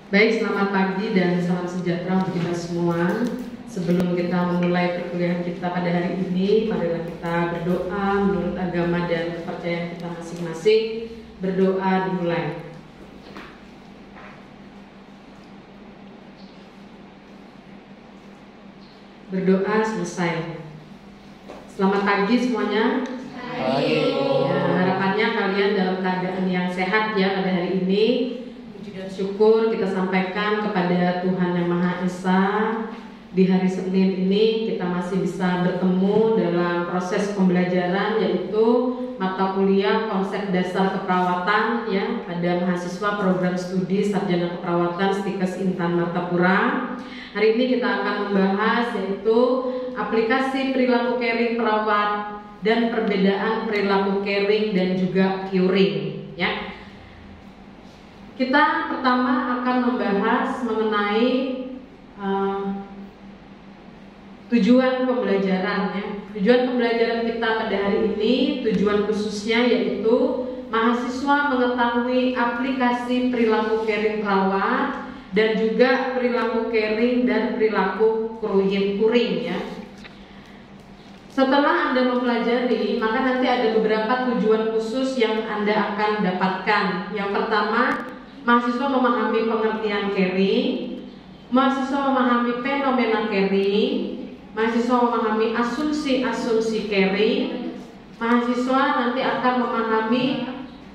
Baik, selamat pagi dan salam sejahtera untuk kita semua. Sebelum kita memulai perkuliahan kita pada hari ini, marilah kita berdoa menurut agama dan kepercayaan kita masing-masing. Berdoa dimulai. Berdoa selesai. Selamat pagi semuanya. Pagi. Ya, harapannya kalian dalam keadaan yang sehat ya pada hari ini. Puji dan syukur kita sampaikan kepada Tuhan Yang Maha Esa. Di hari Senin ini kita masih bisa bertemu dalam proses pembelajaran, yaitu mata kuliah konsep dasar keperawatan ya pada mahasiswa program studi sarjana keperawatan Stikes Intan Martapura. Hari ini kita akan membahas yaitu aplikasi perilaku caring perawat dan perbedaan perilaku caring dan juga curing ya. Kita pertama akan membahas mengenai tujuan pembelajaran ya. Tujuan pembelajaran kita pada hari ini, tujuan khususnya yaitu mahasiswa mengetahui aplikasi perilaku caring perawat dan juga perilaku caring dan perilaku curing ya. Setelah Anda mempelajari, maka nanti ada beberapa tujuan khusus yang Anda akan dapatkan. Yang pertama, mahasiswa memahami pengertian caring, mahasiswa memahami fenomena caring, mahasiswa memahami asumsi-asumsi caring, mahasiswa nanti akan memahami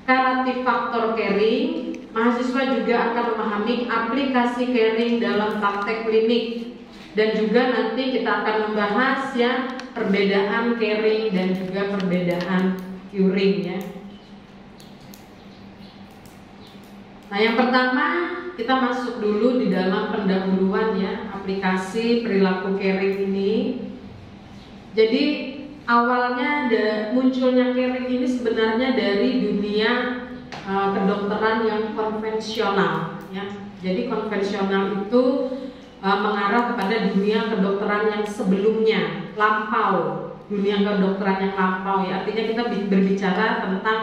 karatif faktor caring, mahasiswa juga akan memahami aplikasi caring dalam praktek klinik, dan juga nanti kita akan membahas ya perbedaan caring dan juga perbedaan curing ya. Nah, yang pertama kita masuk dulu di dalam pendahuluan ya aplikasi perilaku caring ini. Jadi awalnya munculnya caring ini sebenarnya dari dunia kedokteran yang konvensional ya. Jadi konvensional itu mengarah kepada dunia kedokteran yang sebelumnya, lampau, dunia kedokteran yang lampau ya. Artinya kita berbicara tentang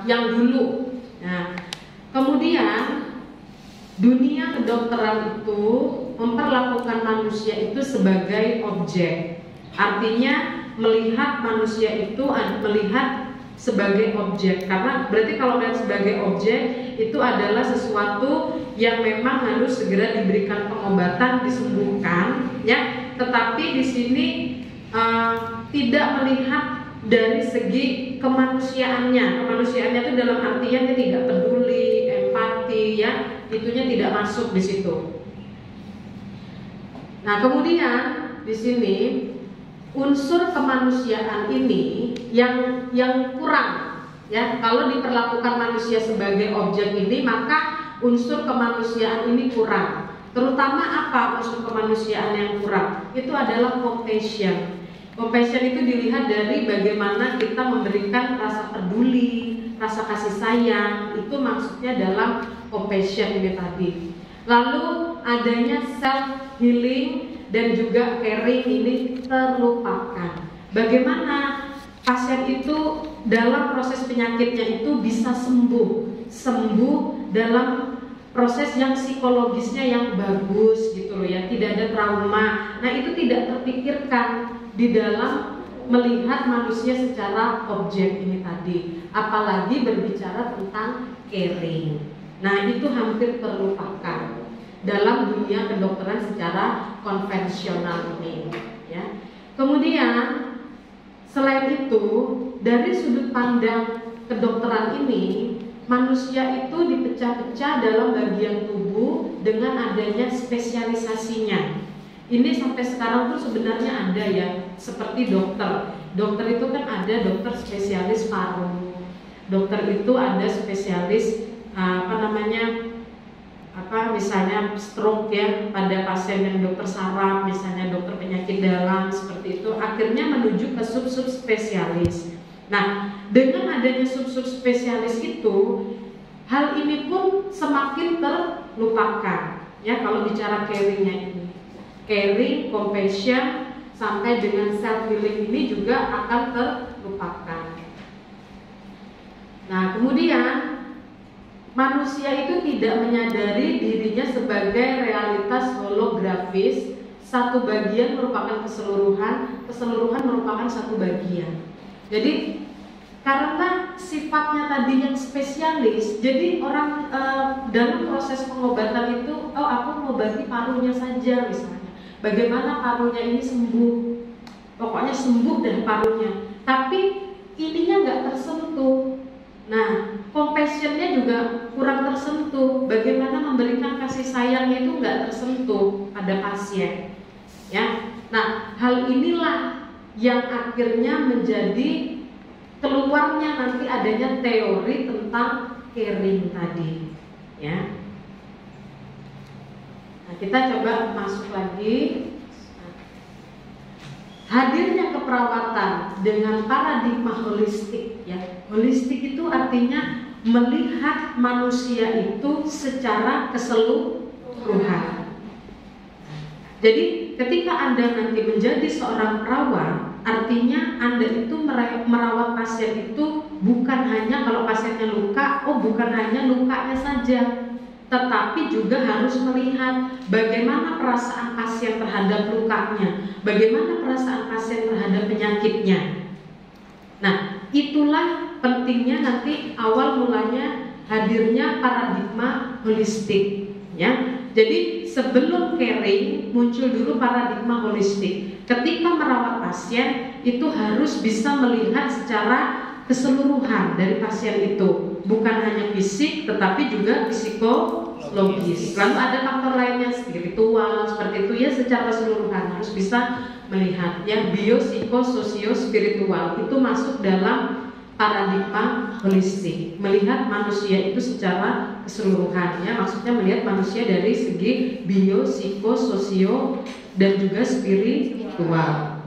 yang dulu. Nah, kemudian dunia kedokteran itu memperlakukan manusia itu sebagai objek. Artinya melihat manusia itu melihat sebagai objek. Karena berarti kalau melihat sebagai objek itu adalah sesuatu yang memang harus segera diberikan pengobatan, disembuhkan ya. Tetapi di sini tidak melihat dari segi kemanusiaannya. Kemanusiaannya itu dalam artian dia tidak peduli, empati ya, itunya tidak masuk di situ. Nah, kemudian di sini unsur kemanusiaan ini yang kurang ya. Kalau diperlakukan manusia sebagai objek ini, maka unsur kemanusiaan ini kurang. Terutama apa unsur kemanusiaan yang kurang? Itu adalah compassion. Compassion itu dilihat dari bagaimana kita memberikan rasa peduli, rasa kasih sayang. Itu maksudnya dalam compassion ini tadi. Lalu adanya self healing dan juga caring ini terlupakan. Bagaimana pasien itu dalam proses penyakitnya itu bisa sembuh dalam proses yang psikologisnya yang bagus gitu loh ya, tidak ada trauma. Nah, itu tidak terpikirkan di dalam melihat manusia secara objek ini tadi, apalagi berbicara tentang caring. Nah, itu hampir terlupakan dalam dunia kedokteran secara konvensional ini ya. Kemudian selain itu, dari sudut pandang kedokteran ini, manusia itu dipecah-pecah dalam bagian tubuh dengan adanya spesialisasinya. Ini sampai sekarang tuh sebenarnya ada ya, seperti dokter. Dokter itu kan ada dokter spesialis paru. Dokter itu ada spesialis misalnya stroke ya, pada pasien yang dokter saraf, misalnya dokter penyakit dalam seperti itu, akhirnya menuju ke sub-sub spesialis. Nah, dengan adanya sub-sub spesialis itu, hal ini pun semakin terlupakan ya kalau bicara caringnya ini. Caring, compassion, sampai dengan self healing ini juga akan terlupakan. Nah, kemudian manusia itu tidak menyadari dirinya sebagai realitas holografis, satu bagian merupakan keseluruhan, keseluruhan merupakan satu bagian. Jadi karena sifatnya tadi yang spesialis, jadi orang dalam proses pengobatan itu, oh aku mengobati parunya saja misalnya, bagaimana parunya ini sembuh, pokoknya sembuh dari parunya, tapi ininya nggak tersentuh. Nah, compassionnya juga kurang tersentuh. Bagaimana memberikan kasih sayangnya itu nggak tersentuh pada pasien, ya. Nah, hal inilah yang akhirnya menjadi keluarnya nanti adanya teori tentang caring tadi, ya. Nah, kita coba masuk lagi. Hadirnya keperawatan dengan paradigma holistik, ya. Holistik itu artinya melihat manusia itu secara keseluruhan. Jadi ketika Anda nanti menjadi seorang perawat, artinya Anda itu merawat pasien itu bukan hanya kalau pasiennya luka, oh bukan hanya lukanya saja, tetapi juga harus melihat bagaimana perasaan pasien terhadap lukanya, bagaimana perasaan pasien terhadap penyakitnya. Nah, itulah pentingnya nanti awal mulanya hadirnya paradigma holistik, ya. Jadi sebelum caring muncul dulu paradigma holistik. Ketika merawat pasien itu harus bisa melihat secara keseluruhan dari pasien itu, bukan hanya fisik tetapi juga psikologis. Lalu ada faktor lainnya spiritual seperti itu, ya, secara keseluruhan harus bisa melihat, ya. Bio, psiko, sosio, spiritual itu masuk dalam paradigma holistik, melihat manusia itu secara keseluruhan, ya. Maksudnya melihat manusia dari segi bio, psiko, sosio dan juga spiritual.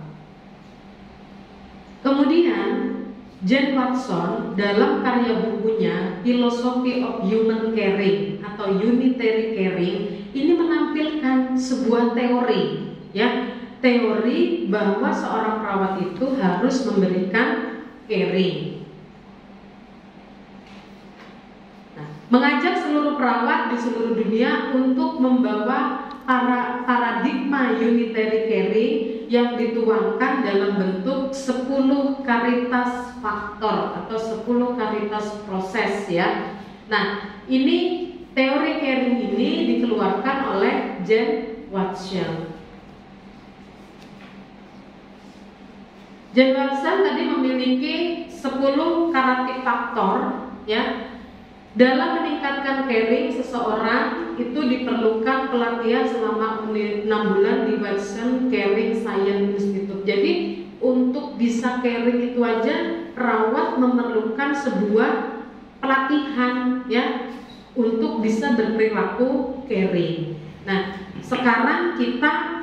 Kemudian Jane Watson dalam karya bukunya Philosophy of Human Caring atau Unitary Caring ini menampilkan sebuah teori, ya, teori bahwa seorang perawat itu harus memberikan caring. Nah, mengajak seluruh perawat di seluruh dunia untuk membawa paradigma unitary caring yang dituangkan dalam bentuk 10 karitas faktor atau 10 karitas proses, ya. Nah, ini teori caring ini dikeluarkan oleh Jane Watson. Jane Watson tadi memiliki 10 karitas faktor, ya. Dalam meningkatkan caring seseorang itu diperlukan pelatihan selama 6 bulan di Watson Caring Science Institute. Jadi untuk bisa caring itu aja perawat memerlukan sebuah pelatihan, ya, untuk bisa berperilaku caring. Nah, sekarang kita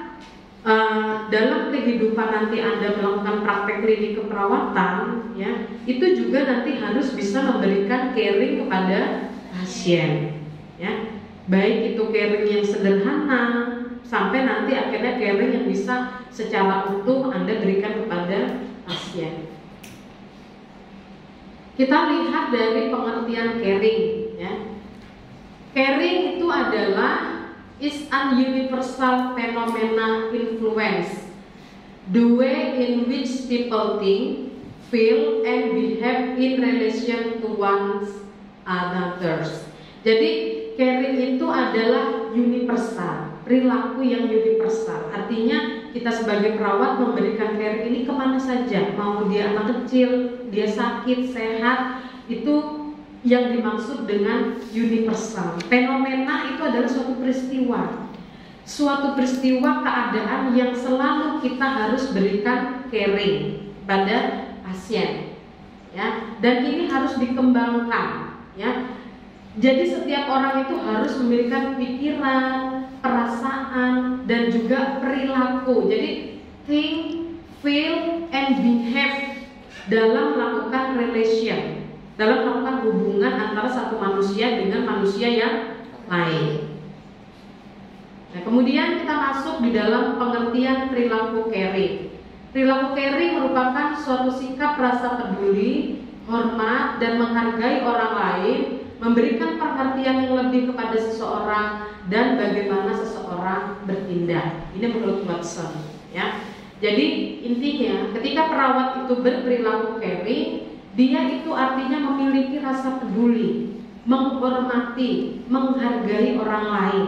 dalam kehidupan nanti Anda melakukan praktek klinik keperawatan, ya, itu juga nanti harus bisa memberikan caring kepada pasien, ya. Baik itu caring yang sederhana sampai nanti akhirnya caring yang bisa secara utuh Anda berikan kepada pasien. Kita lihat dari pengertian caring, ya. Caring itu adalah is an universal phenomena influence the way in which people think, feel, and behave in relation to one's others. Jadi caring itu adalah universal, perilaku yang universal. Artinya kita sebagai perawat memberikan caring ini kemana saja, mau dia anak kecil, dia sakit, sehat, itu yang dimaksud dengan universal. Fenomena itu adalah suatu peristiwa keadaan yang selalu kita harus berikan caring pada pasien, ya. Dan ini harus dikembangkan, ya. Jadi setiap orang itu harus memiliki pikiran, perasaan, dan juga perilaku. Jadi think, feel, and behave dalam melakukan relation, dalam melakukan hubungan antara satu manusia dengan manusia yang lain. Nah, kemudian kita masuk di dalam pengertian perilaku caring. Perilaku caring merupakan suatu sikap rasa peduli, hormat, dan menghargai orang lain memberikan pengertian yang lebih kepada seseorang, dan bagaimana seseorang bertindak. Ini menurut Watson, ya. Jadi intinya ketika perawat itu berperilaku caring, dia itu artinya memiliki rasa peduli, menghormati, menghargai orang lain.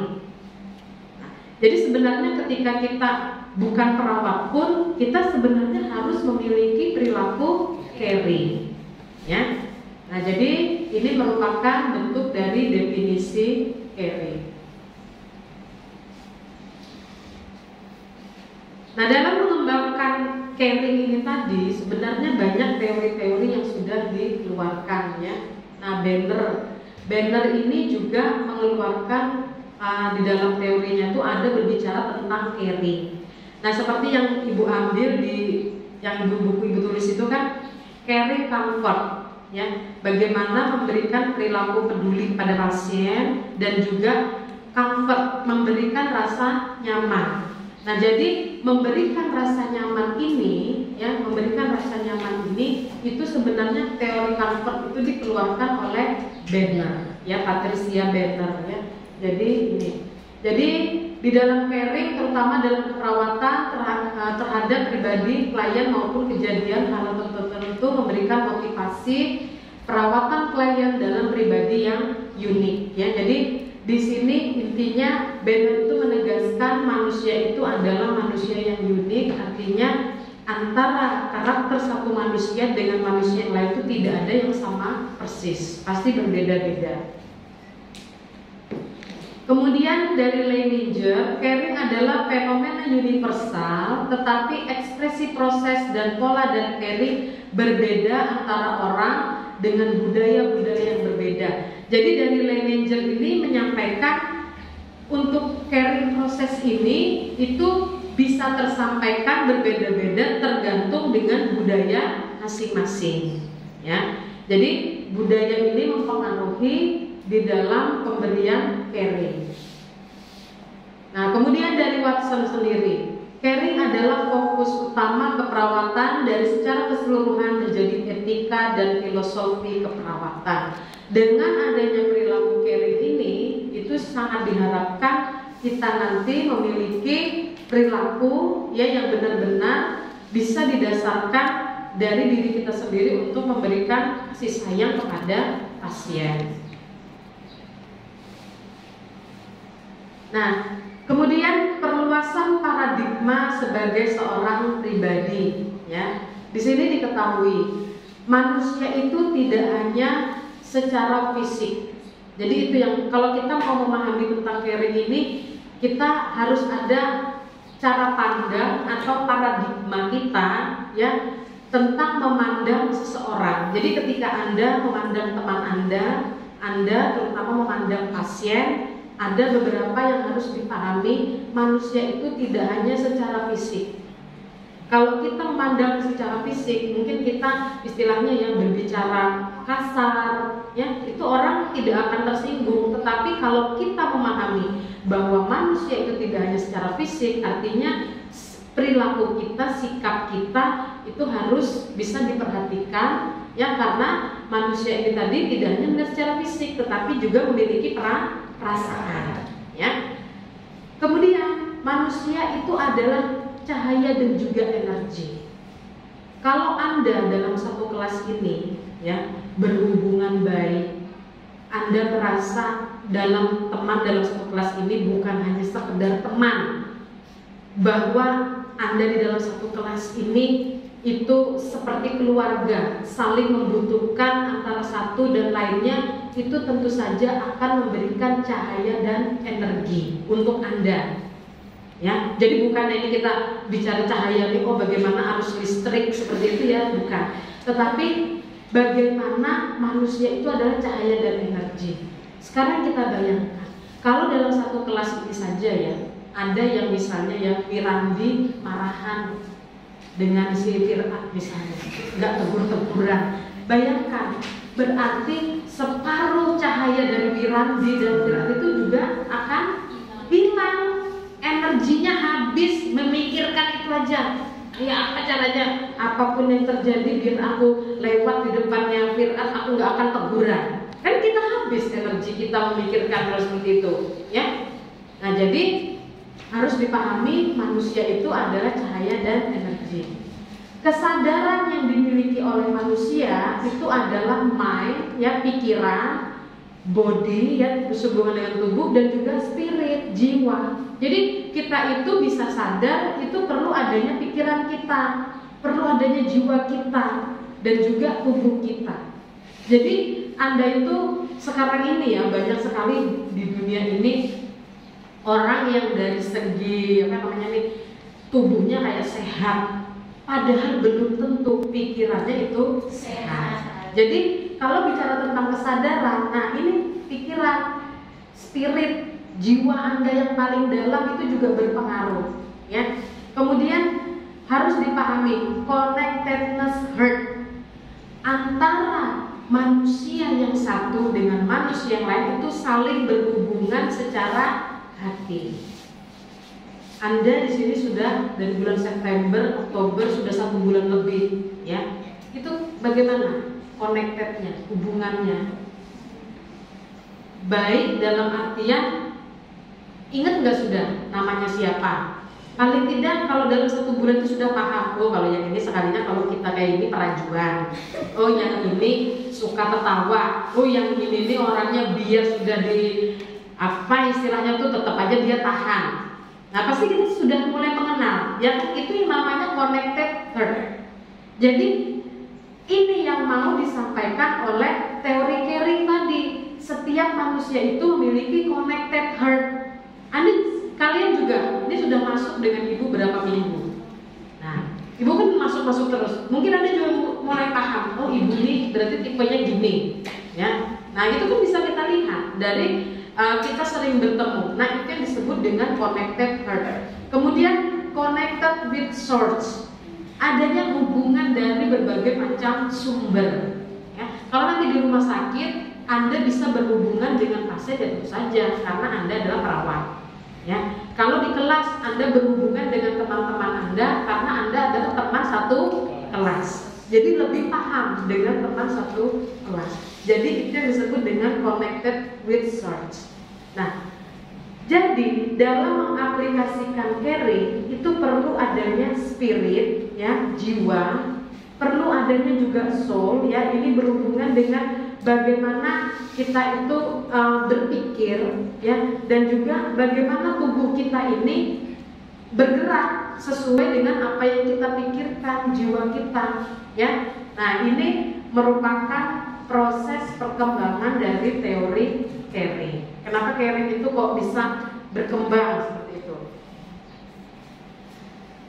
Nah, jadi sebenarnya ketika kita bukan perawat pun, kita sebenarnya harus memiliki perilaku caring, ya. Nah, jadi ini merupakan bentuk dari definisi caring. Nah, dalam mengembangkan caring ini tadi sebenarnya banyak teori-teori yang sudah dikeluarkan, ya. Nah, Banner ini juga mengeluarkan di dalam teorinya itu ada berbicara tentang caring. Nah, seperti yang Ibu ambil di yang buku Ibu tulis itu kan caring comfort, ya, bagaimana memberikan perilaku peduli pada pasien dan juga comfort, memberikan rasa nyaman. Nah, jadi memberikan rasa nyaman ini, ya, memberikan rasa nyaman ini itu sebenarnya teori comfort itu dikeluarkan oleh Banner, ya, Patricia Banner, ya. Jadi ini, jadi di dalam caring terutama dalam keperawatan terhadap pribadi klien maupun kejadian hal tertentu memberikan motivasi perawatan klien dalam pribadi yang unik, ya. Jadi di sini intinya Banner itu menegaskan manusia itu adalah manusia yang unik, artinya antara karakter satu manusia dengan manusia yang lain itu tidak ada yang sama persis, pasti berbeda-beda. Kemudian dari Leininger, caring adalah fenomena universal, tetapi ekspresi proses dan pola dan caring berbeda antara orang dengan budaya-budaya yang berbeda. Jadi dari Leininger ini menyampaikan untuk caring proses ini itu bisa tersampaikan berbeda-beda tergantung dengan budaya masing-masing, ya. Jadi budaya ini mempengaruhi di dalam pemberian caring. Nah, kemudian dari Watson sendiri, caring adalah fokus utama keperawatan dari secara keseluruhan menjadi etika dan filosofi keperawatan. Dengan adanya perilaku caring ini, itu sangat diharapkan kita nanti memiliki perilaku, ya, yang benar-benar bisa didasarkan dari diri kita sendiri untuk memberikan kasih sayang kepada pasien. Nah, kemudian perluasan paradigma sebagai seorang pribadi, ya. Di sini diketahui manusia itu tidak hanya secara fisik. Jadi itu yang kalau kita mau memahami tentang caring ini, kita harus ada cara pandang atau paradigma kita, ya, tentang memandang seseorang. Jadi ketika Anda memandang teman Anda terutama memandang pasien, ada beberapa yang harus dipahami. Manusia itu tidak hanya secara fisik. Kalau kita memandang secara fisik, mungkin kita istilahnya yang berbicara kasar, ya, itu orang tidak akan tersinggung. Tetapi kalau kita memahami bahwa manusia itu tidak hanya secara fisik, artinya perilaku kita, sikap kita itu harus bisa diperhatikan, ya, karena manusia ini tadi tidak hanya melihat secara fisik, tetapi juga memiliki perasaan, ya. Kemudian manusia itu adalah cahaya dan juga energi. Kalau Anda dalam satu kelas ini, ya, berhubungan baik, Anda merasa dalam dalam satu kelas ini bukan hanya sekedar teman, bahwa Anda di dalam satu kelas ini itu seperti keluarga, saling membutuhkan antara satu dan lainnya, itu tentu saja akan memberikan cahaya dan energi untuk Anda. Ya, jadi bukan ini kita bicara cahaya nih, oh bagaimana arus listrik seperti itu, ya, bukan. Tetapi bagaimana manusia itu adalah cahaya dan energi. Sekarang kita bayangkan, kalau dalam satu kelas ini saja, ya, ada yang misalnya yang Wirandi marahan dengan si Fir'at misalnya, nggak tegur-teguran. Bayangkan, berarti separuh cahaya dari Wirandi dan Fir'at itu juga akan hilang. Energinya habis memikirkan itu aja. Ya, apa caranya? Apapun yang terjadi biar aku lewat di depannya Fir'at, aku nggak akan teguran. Kan kita habis energi kita memikirkan hal seperti itu, ya. Nah, jadi harus dipahami manusia itu adalah cahaya dan energi. Kesadaran yang dimiliki oleh manusia itu adalah mind, ya, pikiran, body, ya, berhubungan dengan tubuh, dan juga spirit, jiwa. Jadi kita itu bisa sadar itu perlu adanya pikiran kita, perlu adanya jiwa kita, dan juga tubuh kita. Jadi Anda itu sekarang ini, ya, banyak sekali di dunia ini orang yang dari segi tubuhnya kayak sehat, padahal belum tentu pikirannya itu sehat. Jadi kalau bicara tentang kesadaran, nah ini pikiran, spirit, jiwa Anda yang paling dalam itu juga berpengaruh, ya. Kemudian harus dipahami connectedness heart antara manusia yang satu dengan manusia yang lain itu saling berhubungan secara hati. Anda di sini sudah dari bulan September, Oktober sudah 1 bulan lebih, ya. Itu bagaimana connectednya, hubungannya? Baik dalam artian ingat nggak sudah namanya siapa? Paling tidak kalau dalam 1 bulan itu sudah paham, oh kalau yang ini sekalinya kalau kita kayak ini perajuan, oh yang ini suka tertawa, oh yang ini orangnya biar sudah di apa istilahnya tuh tetap aja dia tahan. Nah pasti kita sudah mulai mengenal, ya itu yang namanya connected heart. Jadi ini yang mau disampaikan oleh teori caring tadi. Setiap manusia itu memiliki connected heart. Kalian juga, ini sudah masuk dengan ibu berapa minggu. Nah, ibu kan masuk terus. Mungkin Anda juga mulai paham, oh ibu ini berarti tipenya gini, ya. Nah itu kan bisa kita lihat dari kita sering bertemu. Nah itu yang disebut dengan connected heart. Kemudian connected with source, adanya hubungan dari berbagai macam sumber, ya. Kalau nanti di rumah sakit Anda bisa berhubungan dengan pasien tentu saja karena Anda adalah perawat, ya. Kalau di kelas Anda berhubungan dengan teman-teman Anda karena Anda adalah teman satu kelas, jadi lebih paham dengan teman satu kelas. Jadi itu yang disebut dengan connected with source. Nah, jadi dalam mengaplikasikan caring itu perlu adanya spirit, ya, jiwa, perlu adanya juga soul, ya. Ini berhubungan dengan bagaimana kita itu berpikir, ya, dan juga bagaimana tubuh kita ini bergerak sesuai dengan apa yang kita pikirkan, jiwa kita, ya. Nah ini merupakan proses perkembangan dari teori caring. Kenapa caring itu kok bisa berkembang seperti itu?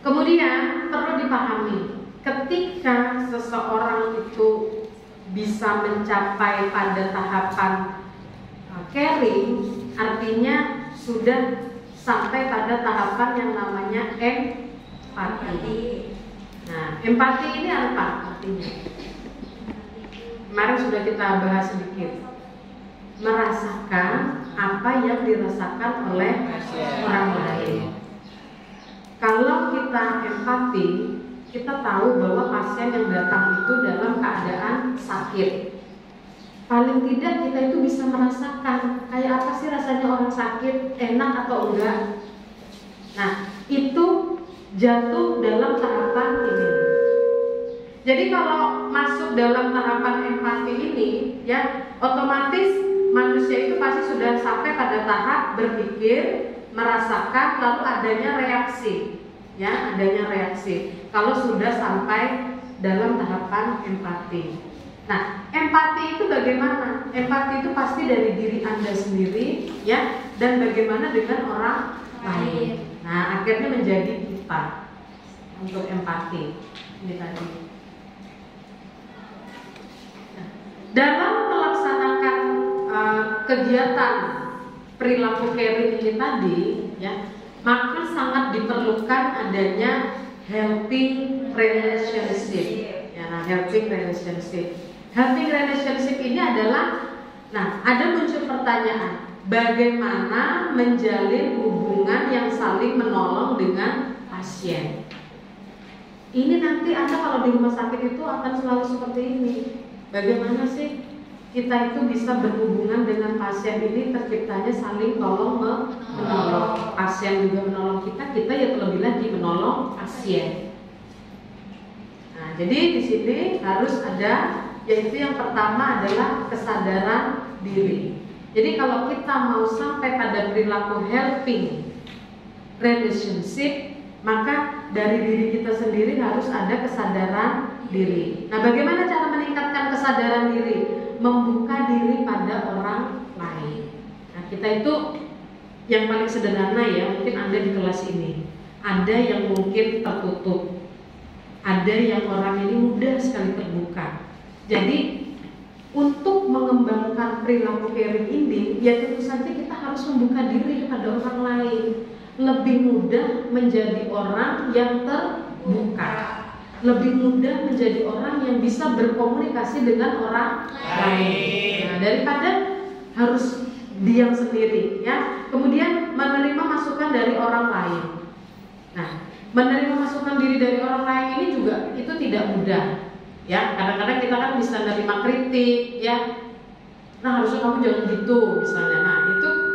Kemudian perlu dipahami, ketika seseorang itu bisa mencapai pada tahapan caring, artinya sudah sampai pada tahapan yang namanya empati. Nah, empati ini apa artinya? Kemarin sudah kita bahas sedikit. Merasakan apa yang dirasakan oleh orang lain. Kalau kita empati, kita tahu bahwa pasien yang datang itu dalam keadaan sakit. Paling tidak kita itu bisa merasakan kayak apa sih rasanya orang sakit, enak atau enggak. Nah, itu jatuh dalam tahapan ini. Jadi kalau masuk dalam tahapan empati ini, ya, otomatis manusia itu pasti sudah sampai pada tahap berpikir, merasakan, lalu adanya reaksi, ya, adanya reaksi. Kalau sudah sampai dalam tahapan empati. Nah, empati itu bagaimana? Empati itu pasti dari diri Anda sendiri, ya, dan bagaimana dengan orang lain. Nah, akhirnya menjadi kita untuk empati. Ini tadi. Nah, dalam melaksanakan kegiatan perilaku caring ini tadi, ya, maka sangat diperlukan adanya helping relationship. Ya, nah, helping relationship. Helping relationship ini adalah, nah, ada muncul pertanyaan, bagaimana menjalin hubungan yang saling menolong dengan pasien? Ini nanti Anda kalau di rumah sakit itu akan selalu seperti ini. Bagaimana sih kita itu bisa berhubungan dengan pasien ini, terciptanya saling tolong menolong. Pasien juga menolong kita ya terlebih lagi menolong pasien. Nah, jadi di sini harus ada, yaitu yang pertama adalah kesadaran diri. Jadi kalau kita mau sampai pada perilaku helping relationship, maka dari diri kita sendiri harus ada kesadaran diri. Nah, bagaimana cara meningkatkan kesadaran diri? Membuka diri pada orang lain. Nah, kita itu yang paling sederhana ya, mungkin Anda di kelas ini. Ada yang mungkin tertutup, ada yang orang ini mudah sekali terbuka. Jadi untuk mengembangkan perilaku caring ini, ya tentu saja kita harus membuka diri kepada orang lain. Lebih mudah menjadi orang yang terbuka, lebih mudah menjadi orang yang bisa berkomunikasi dengan orang lain. Nah, daripada harus diam sendiri ya. Kemudian menerima masukan dari orang lain. Nah, menerima masukan diri dari orang lain ini juga itu tidak mudah ya. Kadang-kadang kita kan bisa menerima kritik ya. Nah, harusnya kamu jangan gitu misalnya. Nah,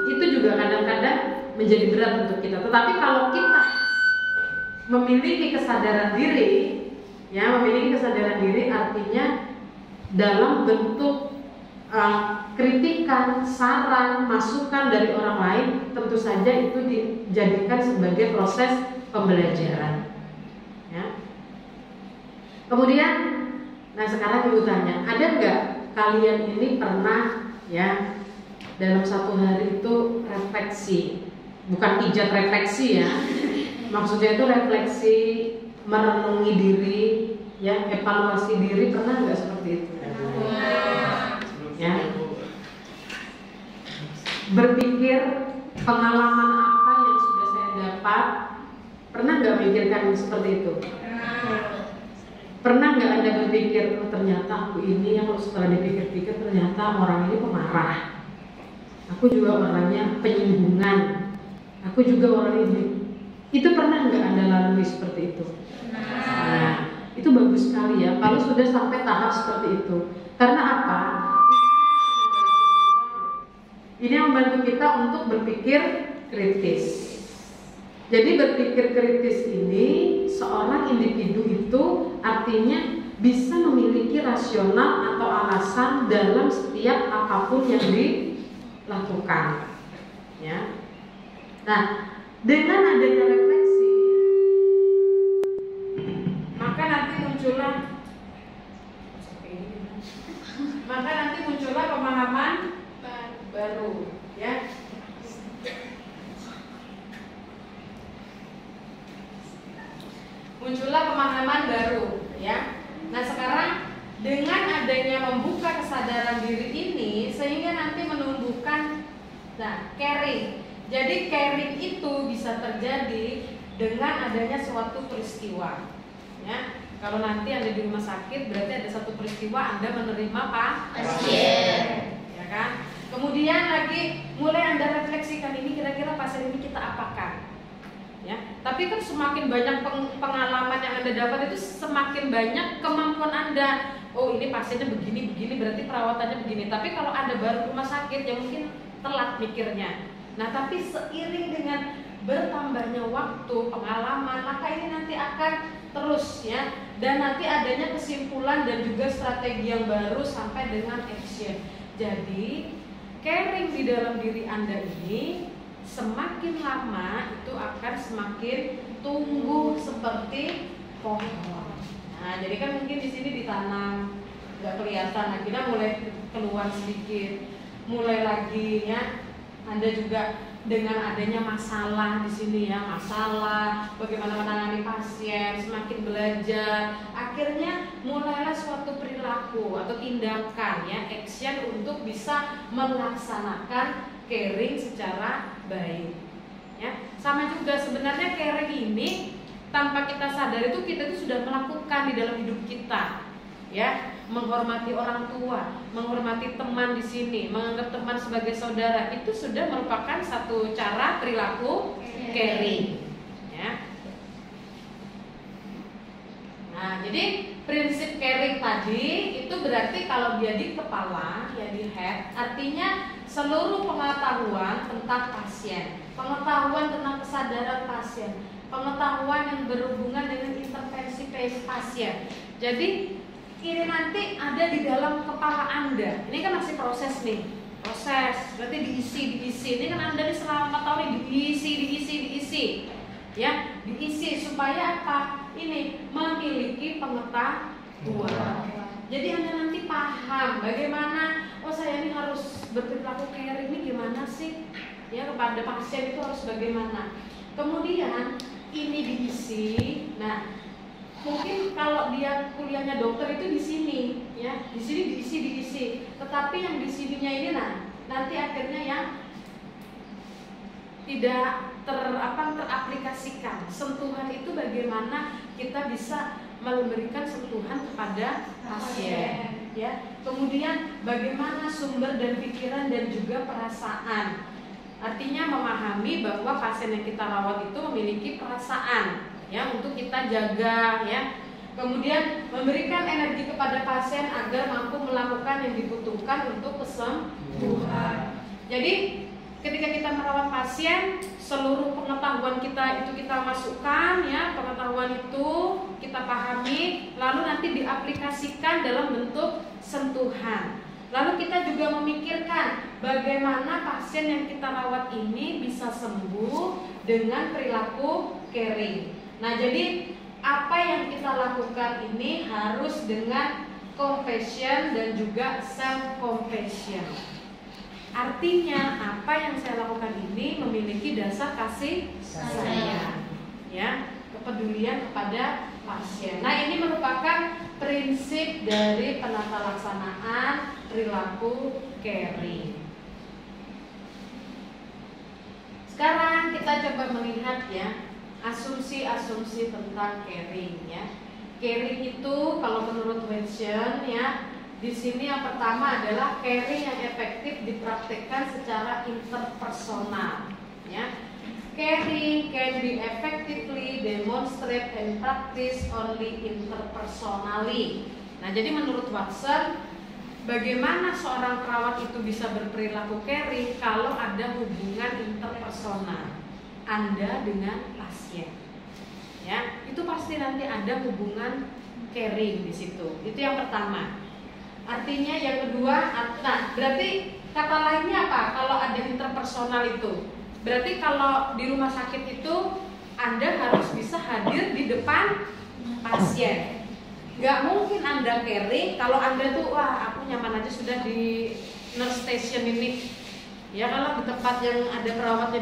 itu juga kadang-kadang menjadi berat untuk kita. Tetapi kalau kita memiliki kesadaran diri ya, memiliki kesadaran diri artinya dalam bentuk kritikan, saran, masukan dari orang lain, tentu saja itu dijadikan sebagai proses pembelajaran ya. Kemudian, nah sekarang ibu tanya, ada nggak kalian ini pernah ya dalam satu hari itu refleksi, bukan pijat refleksi ya, maksudnya itu refleksi, merenungi diri ya, evaluasi diri, pernah nggak seperti itu? Ya, berpikir pengalaman apa yang sudah saya dapat, pernah nggak mikirkan seperti itu? Pernah nggak Anda berpikir, oh, ternyata aku ini yang setelah dipikir-pikir ternyata orang ini pemarah, aku juga orangnya penyinggungan, aku juga orang ini. Itu pernah nggak Anda lalui seperti itu? Nah, itu bagus sekali ya kalau sudah sampai tahap seperti itu. Karena apa? Ini yang membantu kita untuk berpikir kritis. Jadi berpikir kritis ini, seorang individu itu artinya bisa memiliki rasional atau alasan dalam setiap apapun yang dilakukan ya. Nah, dengan adanya refleksi, maka nanti muncullah pemahaman baru ya. Muncullah pemahaman baru ya. Nah, sekarang dengan adanya membuka kesadaran diri ini, sehingga nanti menumbuhkan caring. Jadi caring itu bisa terjadi dengan adanya suatu peristiwa ya. Kalau nanti Anda di rumah sakit, berarti ada satu peristiwa Anda menerima pasien ya kan. Kemudian lagi mulai Anda refleksikan, ini kira-kira pasien ini kita apakan ya. Tapi kan semakin banyak pengalaman yang Anda dapat, itu semakin banyak kemampuan Anda. Oh, ini pasiennya begini, berarti perawatannya begini. Tapi kalau Anda baru rumah sakit, ya mungkin telat mikirnya. Nah, tapi seiring dengan bertambahnya waktu, pengalaman, maka ini nanti akan terus ya. Dan nanti adanya kesimpulan dan juga strategi yang baru sampai dengan action. Jadi caring di dalam diri Anda ini semakin lama itu akan semakin tumbuh seperti pohon. Nah, jadi kan mungkin di sini ditanam, nggak kelihatan, akhirnya mulai keluar sedikit, mulai lagi ya. Anda juga dengan adanya masalah di sini ya, masalah bagaimana menangani pasien, semakin belajar, akhirnya mulailah suatu perilaku atau tindakan ya, action untuk bisa melaksanakan caring secara baik ya. Sama juga sebenarnya caring ini tanpa kita sadar itu kita itu sudah melakukan di dalam hidup kita ya. Menghormati orang tua, menghormati teman di sini, menganggap teman sebagai saudara, itu sudah merupakan satu cara perilaku caring ya. Nah, jadi prinsip caring tadi itu berarti kalau dia di kepala, ya di head, artinya seluruh pengetahuan tentang pasien, pengetahuan tentang kesadaran pasien, pengetahuan yang berhubungan dengan intervensi pasien. Jadi ini nanti ada di dalam kepala Anda. Ini kan masih proses nih, proses. Berarti diisi. Ini kan Anda nih selama 4 tahun ini diisi. Ya, diisi supaya apa? Ini memiliki pengetahuan. Jadi Anda nanti paham bagaimana, oh saya ini harus berperilaku caring ini gimana sih? Ya, kepada pasien itu harus bagaimana. Kemudian ini diisi. Nah, mungkin kalau dia kuliahnya dokter itu di sini, ya, di sini diisi. Tetapi yang di sininya ini nanti akhirnya yang tidak teraplikasikan. Sentuhan itu bagaimana kita bisa memberikan sentuhan kepada pasien, ya. Kemudian bagaimana sumber dan pikiran dan juga perasaan. Artinya memahami bahwa pasien yang kita rawat itu memiliki perasaan, ya, untuk kita jaga, ya. Kemudian memberikan energi kepada pasien agar mampu melakukan yang dibutuhkan untuk kesembuhan. Jadi ketika kita merawat pasien, seluruh pengetahuan kita itu kita masukkan, ya, pengetahuan itu kita pahami, lalu nanti diaplikasikan dalam bentuk sentuhan. Lalu kita juga memikirkan bagaimana pasien yang kita rawat ini bisa sembuh dengan perilaku caring. Nah, jadi apa yang kita lakukan ini harus dengan compassion dan juga self-compassion. Artinya apa yang saya lakukan ini memiliki dasar kasih sayang, ya, kepedulian kepada pasien. Nah, ini merupakan prinsip dari penata laksanaan perilaku caring. Sekarang kita coba melihat, ya, asumsi-asumsi tentang caring, ya. Caring itu kalau menurut Wenschen, ya, di sini yang pertama adalah caring yang efektif dipraktikkan secara interpersonal, ya. Caring can be effectively demonstrated and practiced only interpersonally. Nah, jadi menurut Watson, bagaimana seorang perawat itu bisa berperilaku caring kalau ada hubungan interpersonal Anda dengan pasien, ya. Itu pasti nanti ada hubungan caring di situ. Itu yang pertama. Artinya yang kedua, nah, berarti kata lainnya apa? Kalau ada interpersonal itu, berarti kalau di rumah sakit itu Anda harus bisa hadir di depan pasien. Gak mungkin Anda caring kalau Anda tuh, wah, aku nyaman aja sudah di nurse station ini. Ya, kalau di tempat yang ada perawatnya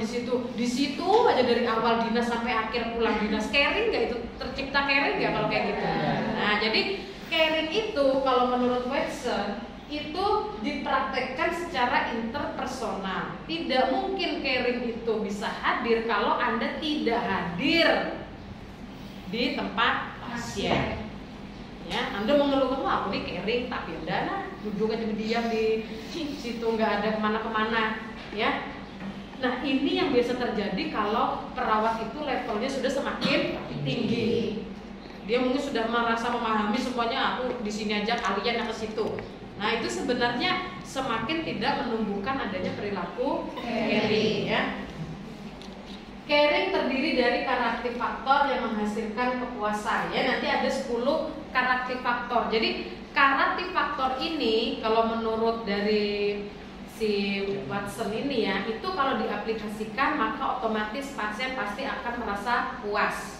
di situ aja dari awal dinas sampai akhir pulang dinas. Caring gak itu? Tercipta caring gak kalau kayak gitu? Nah, jadi caring itu kalau menurut Watson itu dipraktekkan secara interpersonal. Tidak mungkin caring itu bisa hadir kalau Anda tidak hadir di tempat pasien. Ya, Anda mengeluhkan, wah, aku ini caring, tapi udah lah, duduk aja diam di situ, nggak ada kemana-kemana, ya. Nah, ini yang biasa terjadi kalau perawat itu levelnya sudah semakin tinggi. Dia mungkin sudah merasa memahami semuanya, aku di sini aja, kalian yang ke situ. Nah, itu sebenarnya semakin tidak menumbuhkan adanya perilaku caring, ya. Caring terdiri dari karakter faktor yang menghasilkan kepuasan, ya. Nanti ada 10 karakter faktor. Jadi karakter faktor ini kalau menurut dari si Watson ini, ya, itu kalau diaplikasikan maka otomatis pasien pasti akan merasa puas.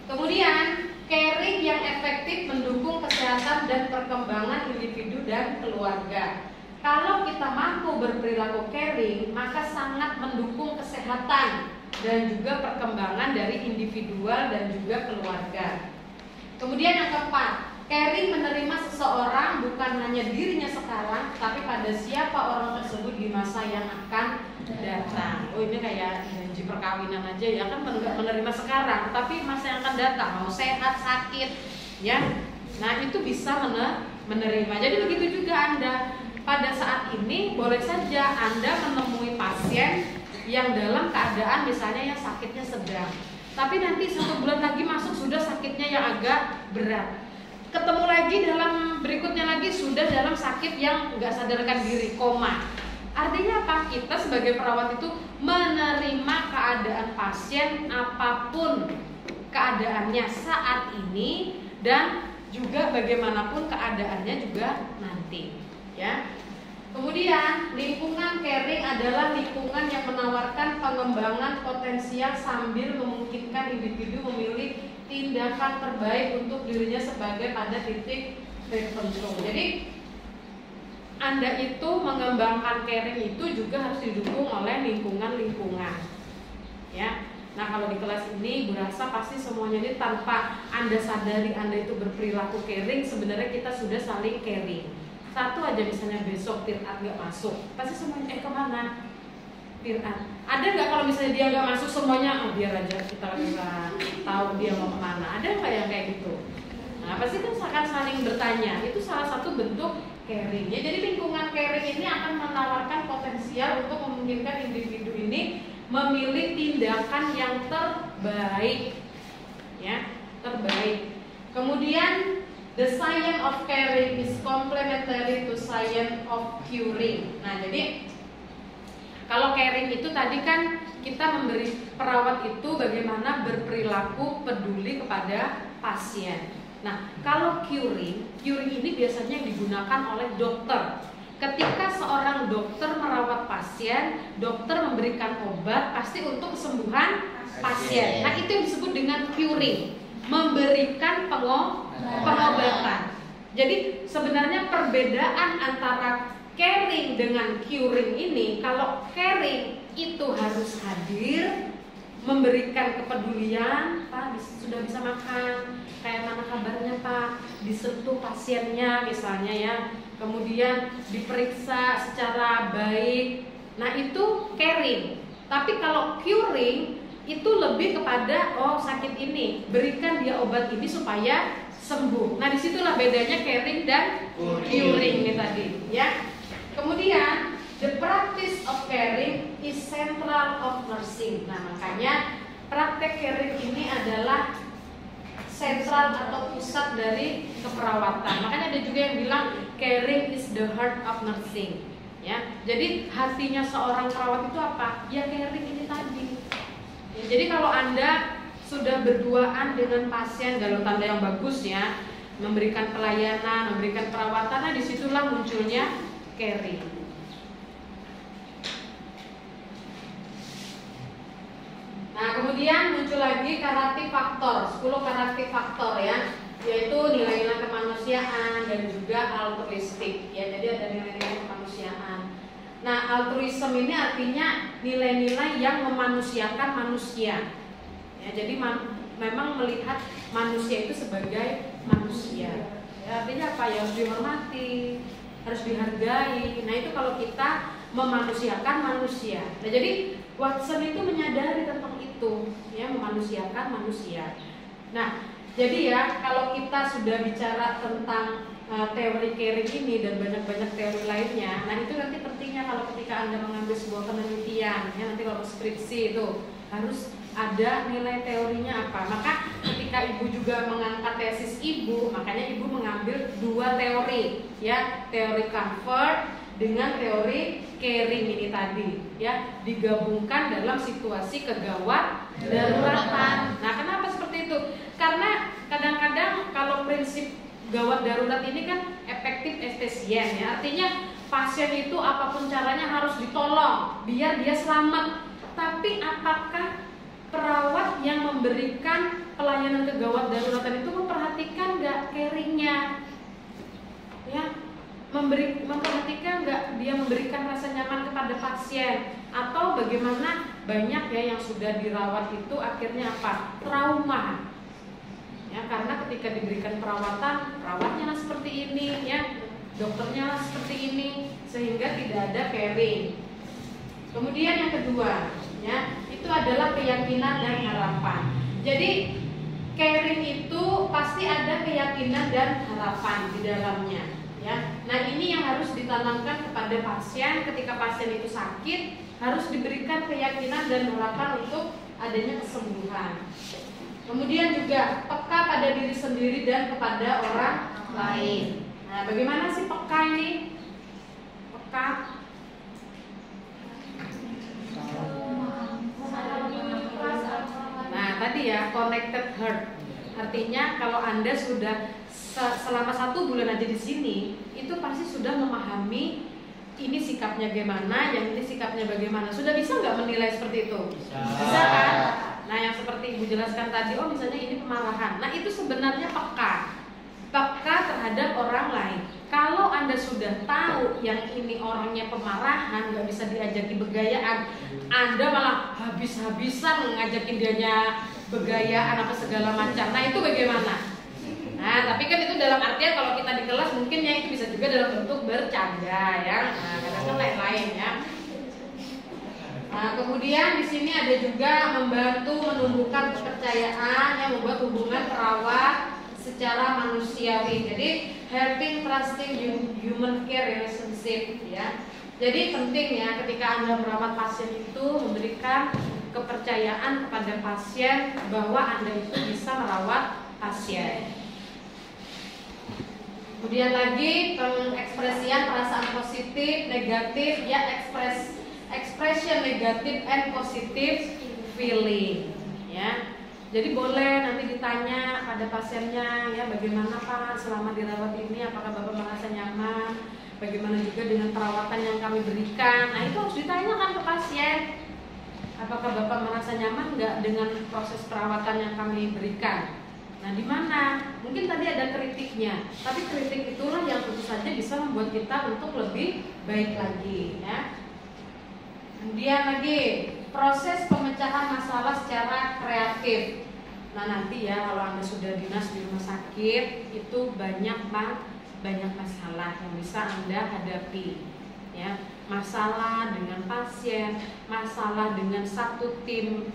Kemudian, caring yang efektif mendukung kesehatan dan perkembangan individu dan keluarga. Kalau kita mampu berperilaku caring, maka sangat mendukung kesehatan dan juga perkembangan dari individual dan juga keluarga. Kemudian yang keempat, caring menerima seseorang bukan hanya dirinya sekarang, tapi pada siapa orang tersebut di masa yang akan datang. Oh, ini kayak janji perkawinan aja, ya, kan menerima sekarang, tapi masa yang akan datang, mau sehat, sakit, ya. Nah, itu bisa menerima. Jadi begitu juga Anda. Pada saat ini boleh saja Anda menemui pasien yang dalam keadaan misalnya yang sakitnya sedang, tapi nanti 1 bulan lagi masuk sudah sakitnya yang agak berat. ketemu lagi dalam berikutnya lagi sudah dalam sakit yang nggak sadarkan diri, koma. Artinya apa? Kita sebagai perawat itu menerima keadaan pasien apapun keadaannya saat ini dan juga bagaimanapun keadaannya juga nanti, ya. Kemudian lingkungan caring adalah lingkungan yang menawarkan pengembangan potensial sambil memungkinkan individu memilih tindakan terbaik untuk dirinya sebagai pada titik tertentu. Jadi Anda itu mengembangkan caring itu juga harus didukung oleh lingkungan-lingkungan, ya. Nah, kalau di kelas ini Ibu rasa pasti semuanya ini tanpa Anda sadari Anda itu berperilaku caring, sebenarnya kita sudah saling caring. Satu aja misalnya besok Fir'at nggak masuk, pasti semuanya kemana? Fir'at. Ada nggak kalau misalnya dia nggak masuk semuanya, biar aja kita bisa tahu dia mau kemana? Ada nggak yang kayak gitu? Nah, pasti kan akan saling bertanya. Itu salah satu bentuk caring. Ya, jadi lingkungan caring ini akan menawarkan potensial untuk memungkinkan individu ini memilih tindakan yang terbaik, ya, terbaik. Kemudian the science of caring is complementary to science of curing. Nah, jadi kalau caring itu tadi kan kita memberi perawat itu bagaimana berperilaku peduli kepada pasien. Nah, kalau curing ini biasanya digunakan oleh dokter. Ketika seorang dokter merawat pasien, dokter memberikan obat pasti untuk kesembuhan pasien. Nah, itu yang disebut dengan curing, memberikan pengobatan. Jadi sebenarnya perbedaan antara caring dengan curing ini, kalau caring itu harus hadir, memberikan kepedulian, Pak sudah bisa makan, kayak mana kabarnya Pak, disentuh pasiennya misalnya ya, kemudian diperiksa secara baik. Nah, itu caring. Tapi kalau curing itu lebih kepada sakit ini, berikan dia obat ini supaya sembuh. Nah, disitulah bedanya caring dan curing ini tadi, ya. Kemudian the practice of caring is central of nursing. Nah, makanya praktek caring ini adalah sentral atau pusat dari keperawatan. Makanya ada juga yang bilang caring is the heart of nursing. Ya, jadi hatinya seorang perawat itu apa? Ya caring ini tadi. Ya, jadi kalau Anda sudah berduaan dengan pasien dalam tanda yang bagus ya, memberikan pelayanan, memberikan perawatan, nah disitulah munculnya caring. Nah, kemudian muncul lagi karakter faktor, 10 karakter faktor ya, yaitu nilai-nilai kemanusiaan dan juga altruistik ya. Jadi ada nilai-nilai kemanusiaan. Nah, altruism ini artinya nilai-nilai yang memanusiakan manusia. Ya, jadi memang melihat manusia itu sebagai manusia. Ya, artinya apa? Ya, harus dihormati, harus dihargai. Nah, itu kalau kita memanusiakan manusia. Nah, jadi Watson itu menyadari tentang itu, ya, memanusiakan manusia. Nah, jadi ya, kalau kita sudah bicara tentang teori caring ini dan banyak-banyak teori lainnya, nah itu nanti pentingnya kalau ketika Anda mengambil sebuah penelitian, ya nanti kalau skripsi itu harus ada nilai teorinya apa. Maka ketika Ibu juga mengangkat tesis Ibu, makanya Ibu mengambil 2 teori, ya, teori comfort dengan teori caring ini tadi, ya, digabungkan dalam situasi kegawat daruratan. Nah, kenapa seperti itu? Karena kadang-kadang kalau prinsip gawat darurat ini kan efektif efisien, ya, artinya pasien itu apapun caranya harus ditolong biar dia selamat. Tapi apakah perawat yang memberikan pelayanan kegawat daruratan itu memperhatikan nggak caringnya, ya, memperhatikan nggak dia memberikan rasa nyaman kepada pasien, atau bagaimana banyak ya yang sudah dirawat itu akhirnya apa? Trauma, ya, karena ketika diberikan perawatan, perawatnya seperti ini, ya, dokternya seperti ini, sehingga tidak ada caring. Kemudian yang kedua, ya, itu adalah keyakinan dan harapan. Jadi caring itu pasti ada keyakinan dan harapan di dalamnya, ya. Nah, ini yang harus ditanamkan kepada pasien. Ketika pasien itu sakit, harus diberikan keyakinan dan harapan untuk adanya kesembuhan. Kemudian juga peka pada diri sendiri dan kepada orang lain. Nah, bagaimana sih peka ini? Peka. Nah, tadi ya connected heart. Artinya kalau Anda sudah selama 1 bulan aja di sini, itu pasti sudah memahami ini sikapnya bagaimana, yang ini sikapnya bagaimana. Sudah bisa nggak menilai seperti itu? Bisa kan? Nah, yang seperti Ibu jelaskan tadi, oh misalnya ini pemarahan. Nah, itu sebenarnya peka terhadap orang lain. Kalau Anda sudah tahu yang ini orangnya pemarahan, nggak bisa diajaki begayaan, Anda malah habis-habisan ngajakin dianya begayaan apa segala macam. Nah, itu bagaimana? Nah, tapi kan itu dalam artian kalau kita di kelas mungkin ya itu bisa juga dalam bentuk bercanda ya. Nah, kadang-kadang lain-lain ya. Nah, kemudian di sini ada juga membantu menumbuhkan kepercayaan yang membuat hubungan perawat secara manusiawi. Jadi helping trusting human care relationship ya. Jadi penting ya ketika Anda merawat pasien itu memberikan kepercayaan kepada pasien bahwa Anda itu bisa merawat pasien. Kemudian lagi pengekspresian perasaan positif, negatif ya, expression negatif and positive feeling ya. Jadi boleh nanti ditanya pada pasiennya ya, bagaimana Pak selama dirawat ini, apakah Bapak merasa nyaman, bagaimana juga dengan perawatan yang kami berikan. Nah, itu harus ditanyakan ke pasien, apakah Bapak merasa nyaman nggak dengan proses perawatan yang kami berikan. Nah, di mana? Mungkin tadi ada kritiknya, tapi kritik itulah yang tentu saja bisa membuat kita untuk lebih baik lagi ya. Kemudian lagi proses pemecahan masalah secara kreatif. Nah, nanti ya kalau Anda sudah dinas di rumah sakit itu banyak masalah yang bisa Anda hadapi ya. Masalah dengan pasien, masalah dengan satu tim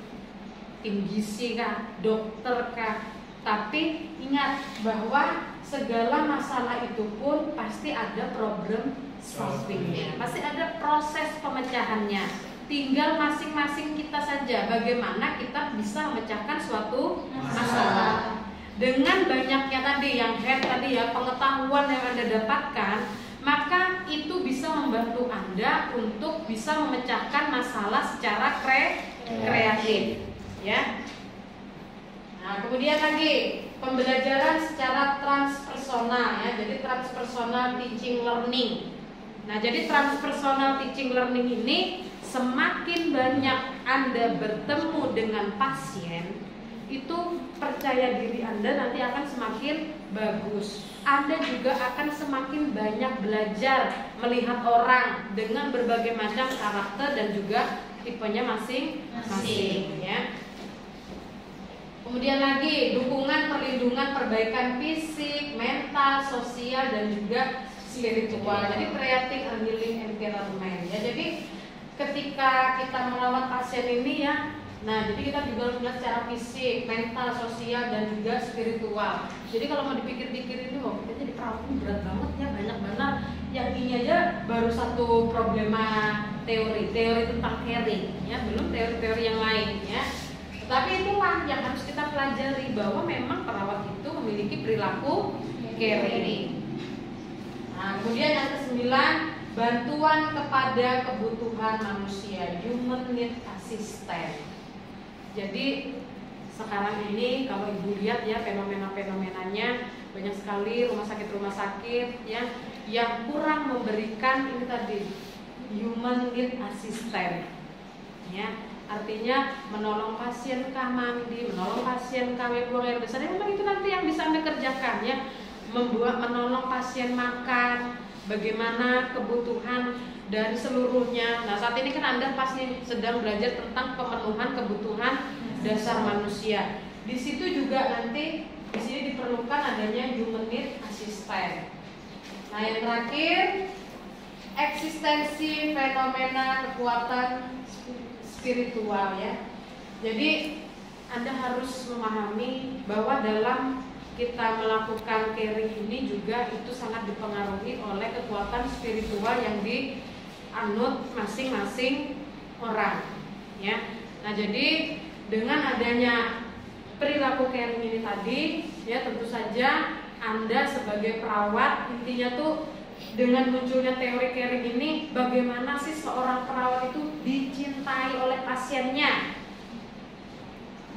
gizi kah, dokter kah. Tapi ingat bahwa segala masalah itu pun pasti ada problem solvingnya, pasti ada proses pemecahannya. Tinggal masing-masing kita saja bagaimana kita bisa memecahkan suatu masalah. Dengan banyaknya tadi yang tadi ya, pengetahuan yang Anda dapatkan, maka itu bisa membantu Anda untuk bisa memecahkan masalah secara kreatif ya. Nah, kemudian lagi pembelajaran secara transpersonal ya. Jadi transpersonal teaching learning. Nah, jadi transpersonal teaching learning ini semakin banyak Anda bertemu dengan pasien, itu percaya diri Anda nanti akan semakin bagus. Anda juga akan semakin banyak belajar melihat orang dengan berbagai macam karakter dan juga tipenya masing-masing ya. Kemudian lagi dukungan, perlindungan, perbaikan fisik, mental, sosial dan juga spiritual. Jadi creating a healing environment ya. Jadi ketika kita merawat pasien ini ya, nah jadi kita juga harus melihat secara fisik, mental, sosial dan juga spiritual. Jadi kalau mau dipikir-pikir ini, kita jadi perawat ini berat banget ya, banyak banget. Yang ini aja baru satu problema teori tentang caring ya, belum teori-teori yang lain ya. Tapi itulah yang harus kita pelajari bahwa memang perawat itu memiliki perilaku caring. Nah, kemudian yang ke-9, bantuan kepada kebutuhan manusia, human need assistance. Jadi sekarang ini kalau Ibu lihat ya fenomena-fenomenanya banyak sekali rumah sakit ya yang kurang memberikan ini tadi human need assistance ya. Artinya menolong pasien kah mandi, menolong pasien kah buang air besar. Memang itu nanti yang bisa Anda kerjakan ya. Menolong pasien makan, bagaimana kebutuhan dari seluruhnya. Nah, saat ini kan Anda pasti sedang belajar tentang pemenuhan kebutuhan dasar manusia. Di situ juga nanti di sini diperlukan adanya human need assistance. Nah, yang terakhir eksistensi fenomena kekuatan spiritual ya. Jadi Anda harus memahami bahwa dalam kita melakukan caring ini juga itu sangat dipengaruhi oleh kekuatan spiritual yang dianut masing-masing orang ya. Nah, jadi dengan adanya perilaku caring ini tadi, ya tentu saja Anda sebagai perawat, intinya tuh dengan munculnya teori caring ini, bagaimana sih seorang perawat itu dicintai oleh pasiennya.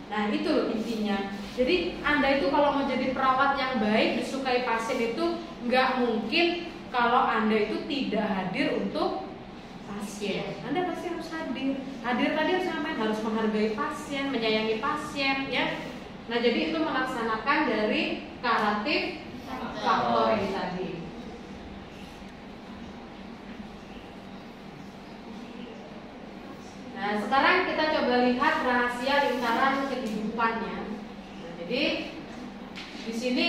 Nah itu loh intinya. Jadi Anda itu kalau mau jadi perawat yang baik, disukai pasien itu nggak mungkin kalau Anda itu tidak hadir untuk pasien. Anda pasti harus hadir. Hadir tadi harus ngapain? Harus menghargai pasien, menyayangi pasien, ya. Nah jadi itu melaksanakan dari kuratif faktor ini tadi. Nah sekarang kita coba lihat rahasia lingkaran kehidupannya. Nah, jadi di sini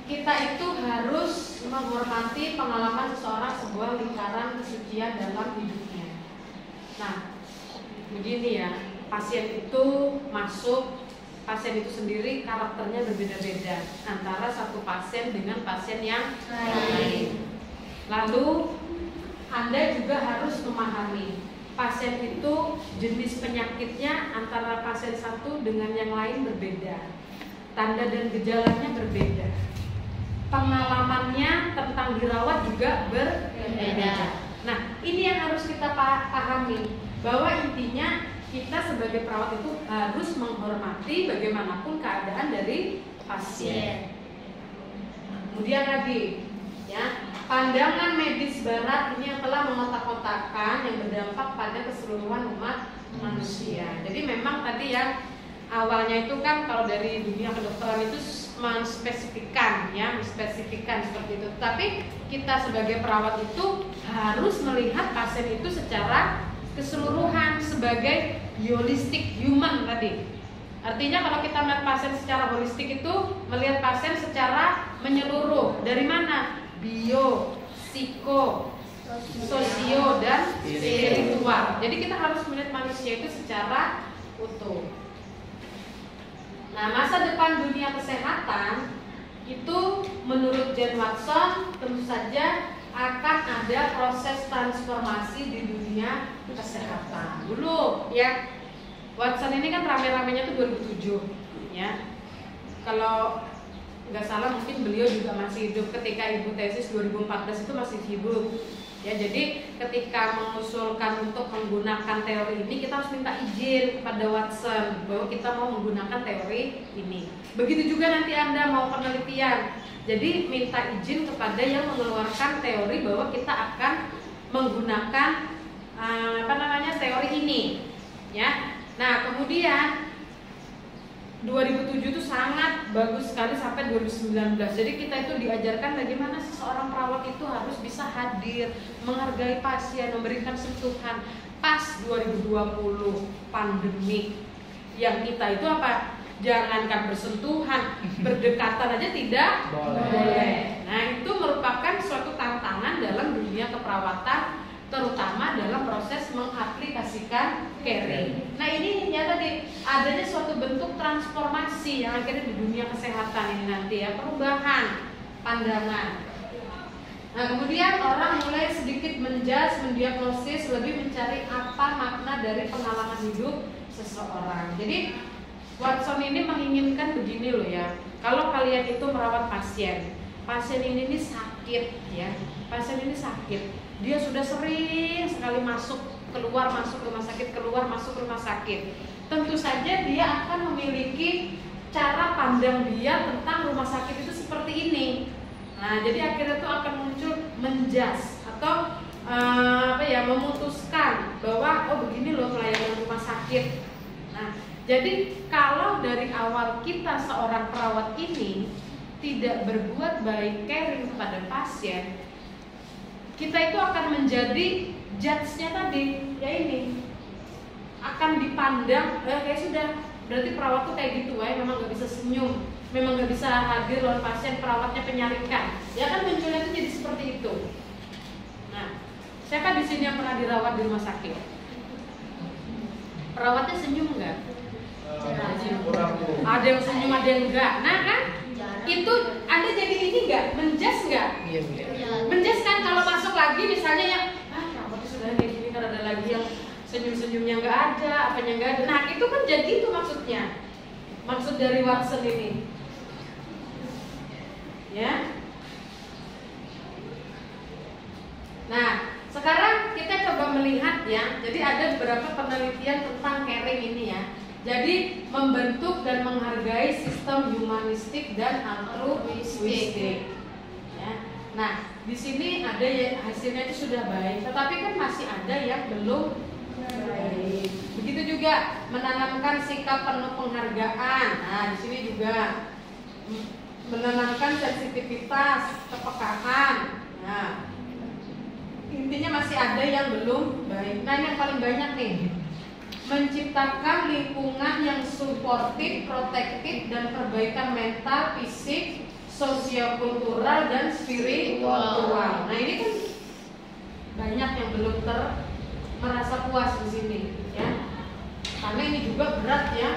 kita itu harus menghormati pengalaman seseorang sebuah lingkaran kesucian dalam hidupnya. Nah begini ya, pasien itu masuk. Pasien itu sendiri karakternya berbeda-beda antara satu pasien dengan pasien yang lain. Lalu Anda juga harus memahami pasien itu jenis penyakitnya antara pasien satu dengan yang lain berbeda. Tanda dan gejalanya berbeda. Pengalamannya tentang dirawat juga berbeda. Nah, ini yang harus kita pahami, bahwa intinya kita sebagai perawat itu harus menghormati bagaimanapun keadaan dari pasien. Kemudian lagi, ya, pandangan medis barat ini yang telah mengotak-kotakan yang berdampak pada keseluruhan umat manusia. Jadi memang tadi yang awalnya itu kan kalau dari dunia kedokteran itu menspesifikkan seperti itu. Tapi kita sebagai perawat itu harus melihat pasien itu secara keseluruhan sebagai holistic human tadi. Artinya kalau kita melihat pasien secara holistik itu melihat pasien secara menyeluruh. Dari mana? Bio, psiko, sosio, dan spiritual. Jadi kita harus melihat manusia itu secara utuh. Nah, masa depan dunia kesehatan itu menurut Jane Watson tentu saja akan ada proses transformasi di dunia kesehatan. Dulu ya, Watson ini kan rame-ramenya tuh 2007 ya. Kalau nggak salah mungkin beliau juga masih hidup ketika ibu tesis 2014 itu masih hidup. Ya, jadi ketika mengusulkan untuk menggunakan teori ini, kita harus minta izin kepada Watson bahwa kita mau menggunakan teori ini. Begitu juga nanti Anda mau penelitian. Jadi minta izin kepada yang mengeluarkan teori bahwa kita akan menggunakan teori ini, ya. Nah, kemudian 2007 itu sangat bagus sekali sampai 2019. Jadi kita itu diajarkan bagaimana seseorang perawat itu harus bisa hadir, menghargai pasien, memberikan sentuhan. Pas 2020 pandemik, yang kita itu apa? Jangankan bersentuhan, berdekatan aja tidak boleh. Nah, itu merupakan suatu tantangan dalam dunia keperawatan, terutama dalam proses mengaplikasikan caring. Nah, ini ya tadi adanya suatu bentuk transformasi yang akhirnya di dunia kesehatan ini nanti ya, perubahan pandangan. Nah, kemudian orang mulai sedikit mendiagnosis, lebih mencari apa makna dari pengalaman hidup seseorang. Jadi Watson ini menginginkan begini loh ya, kalau kalian itu merawat pasien ini sakit ya, pasien ini sakit, dia sudah sering sekali keluar masuk rumah sakit. Tentu saja dia akan memiliki cara pandang dia tentang rumah sakit itu seperti ini. Nah, jadi akhirnya itu akan muncul menjas atau memutuskan bahwa oh begini loh pelayanan rumah sakit. Nah, jadi kalau dari awal kita seorang perawat ini tidak berbuat baik caring kepada pasien, kita itu akan menjadi judge-nya tadi, ya ini akan dipandang kayak sudah berarti perawat tuh kayak gitu ya, memang nggak bisa senyum, memang nggak bisa hadir lawan pasien, perawatnya penyarikan, ya kan munculnya itu jadi seperti itu. Nah, siapa di sini yang pernah dirawat di rumah sakit? Perawatnya senyum nggak? Ada yang senyum, ada yang enggak. Nah kan, itu Anda jadi ini nggak, menjas nggak? Iya. Menjas kan kalau masuk lagi misalnya yang perawatnya sudah kayak gini, kan ada lagi yang senyum-senyumnya nggak ada, apanya nggak ada. Nah itu kan jadi itu maksudnya maksud dari Watson ini? Ya. Nah, sekarang kita coba melihat ya. Jadi ada beberapa penelitian tentang caring ini ya. Jadi membentuk dan menghargai sistem humanistik dan altruistik. Ya. Nah, di sini ada ya, hasilnya itu sudah baik, tetapi kan masih ada yang belum baik. Begitu juga menanamkan sikap penuh penghargaan. Nah, di sini juga menanamkan sensitivitas, kepekaan. Nah, intinya masih ada yang belum baik. Nah, yang paling banyak nih, menciptakan lingkungan yang suportif, protektif, dan perbaikan mental, fisik, sosiokultural, dan spiritual. Nah, ini kan banyak yang belum merasa puas di sini, ya. Karena ini juga berat ya.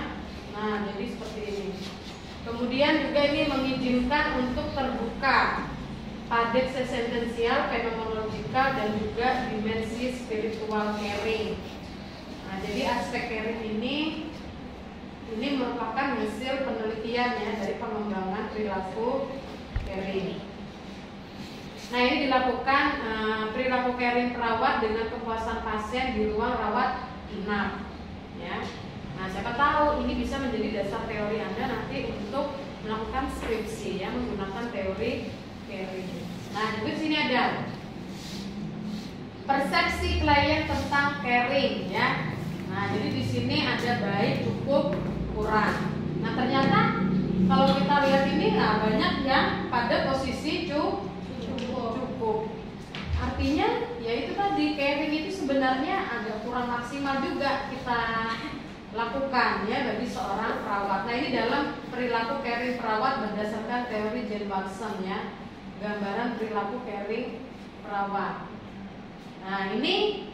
Nah, jadi seperti ini. Kemudian juga ini mengizinkan untuk terbuka pada eksistensial, fenomenologikal, dan juga dimensi spiritual caring. Nah, jadi aspek caring ini merupakan hasil penelitian ya dari pengembangan perilaku caring. Nah, ini dilakukan perilaku caring perawat dengan kepuasan pasien di ruang rawat inap. Ya. Nah, siapa tahu ini bisa menjadi dasar teori Anda nanti untuk melakukan skripsi ya menggunakan teori caring. Nah, di sini ada persepsi klien tentang caring ya. Nah, jadi di sini ada baik, cukup, kurang. Nah, ternyata kalau kita lihat ini banyak yang pada posisi cukup. Artinya ya itu tadi, caring itu sebenarnya agak kurang maksimal juga kita lakukan ya bagi seorang perawat. Nah, ini dalam perilaku caring perawat berdasarkan teori Jane Watson ya, gambaran perilaku caring perawat. Nah, ini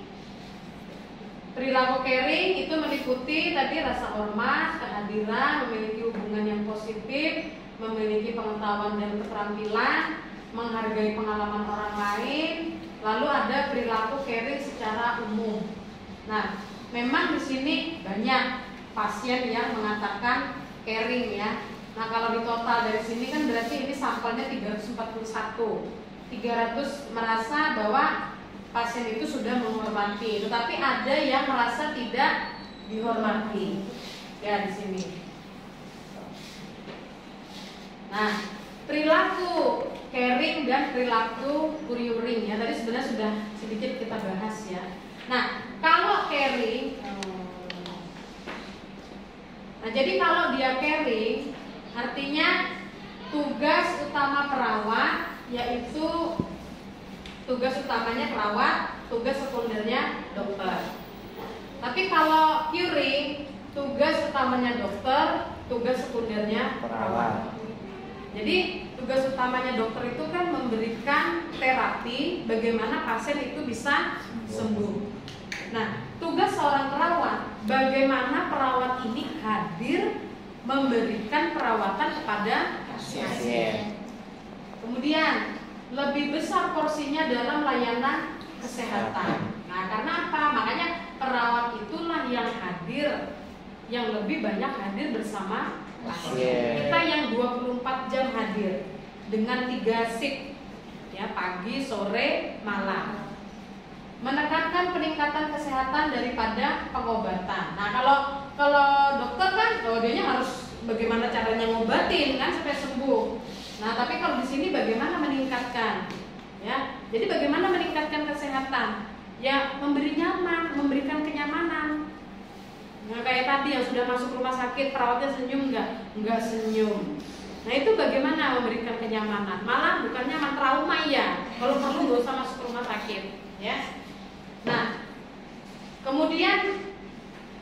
perilaku caring itu meliputi tadi rasa hormat, kehadiran, memiliki hubungan yang positif, memiliki pengetahuan dan keterampilan, menghargai pengalaman orang lain, lalu ada perilaku caring secara umum. Nah, memang di sini banyak pasien yang mengatakan caring ya. Nah, kalau di total dari sini kan berarti ini sampelnya 341. 300 merasa bahwa pasien itu sudah menghormati, tetapi ada yang merasa tidak dihormati. Ya, di sini. Nah, perilaku caring dan perilaku curing ya tadi sebenarnya sudah sedikit kita bahas ya. Nah, kalau caring, nah jadi kalau dia caring artinya tugas utama perawat yaitu tugas utamanya perawat, tugas sekundernya dokter. Tapi kalau curing, tugas utamanya dokter, tugas sekundernya perawat. Jadi tugas utamanya dokter itu kan memberikan terapi bagaimana pasien itu bisa sembuh. Nah, tugas seorang perawat bagaimana perawat ini hadir memberikan perawatan kepada pasien. Kemudian lebih besar porsinya dalam layanan kesehatan. Nah, karena apa? Makanya perawat itulah yang hadir, yang lebih banyak hadir bersama pasien. Kita yang 24 jam hadir dengan 3 shift ya, pagi, sore, malam. Menekankan peningkatan kesehatan daripada pengobatan. Nah, kalau dokter kan dianya harus bagaimana caranya ngobatin kan sampai sembuh. Nah, tapi kalau di sini bagaimana meningkatkan ya. Jadi bagaimana meningkatkan kesehatan? Ya, memberi nyaman, memberikan kenyamanan. Nah, kayak tadi yang sudah masuk rumah sakit, perawatnya senyum enggak? Enggak senyum. Nah, itu bagaimana memberikan kenyamanan? Malah bukannya trauma ya. Kalau perlu nggak usah masuk rumah sakit, ya. Nah, kemudian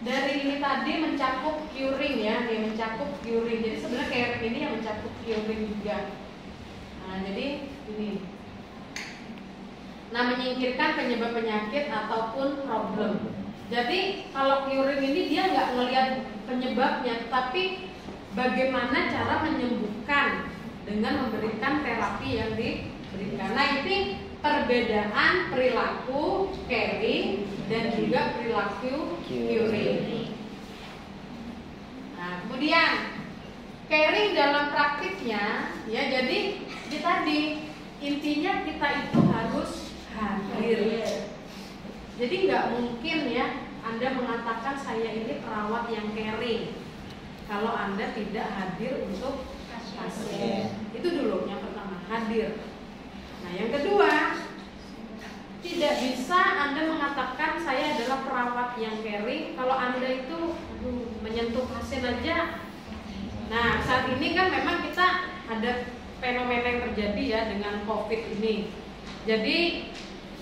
dari ini tadi mencakup curing ya, dia mencakup curing. Jadi sebenarnya caring ini yang mencakup curing juga. Nah, jadi ini. Nah, menyingkirkan penyebab penyakit ataupun problem. Jadi kalau curing ini dia nggak ngelihat penyebabnya, tapi bagaimana cara menyembuhkan dengan memberikan terapi yang diberikan. Nah, ini perbedaan perilaku caring dan juga perilaku curing. Nah, kemudian prinsipnya ya, jadi tadi intinya kita itu harus hadir. Jadi nggak mungkin ya Anda mengatakan saya ini perawat yang caring kalau Anda tidak hadir untuk pasien. Itu dulu yang pertama, hadir. Nah yang kedua, tidak bisa Anda mengatakan saya adalah perawat yang caring kalau Anda itu menyentuh pasien aja. Nah saat ini kan memang kita ada fenomena yang terjadi ya dengan COVID ini. Jadi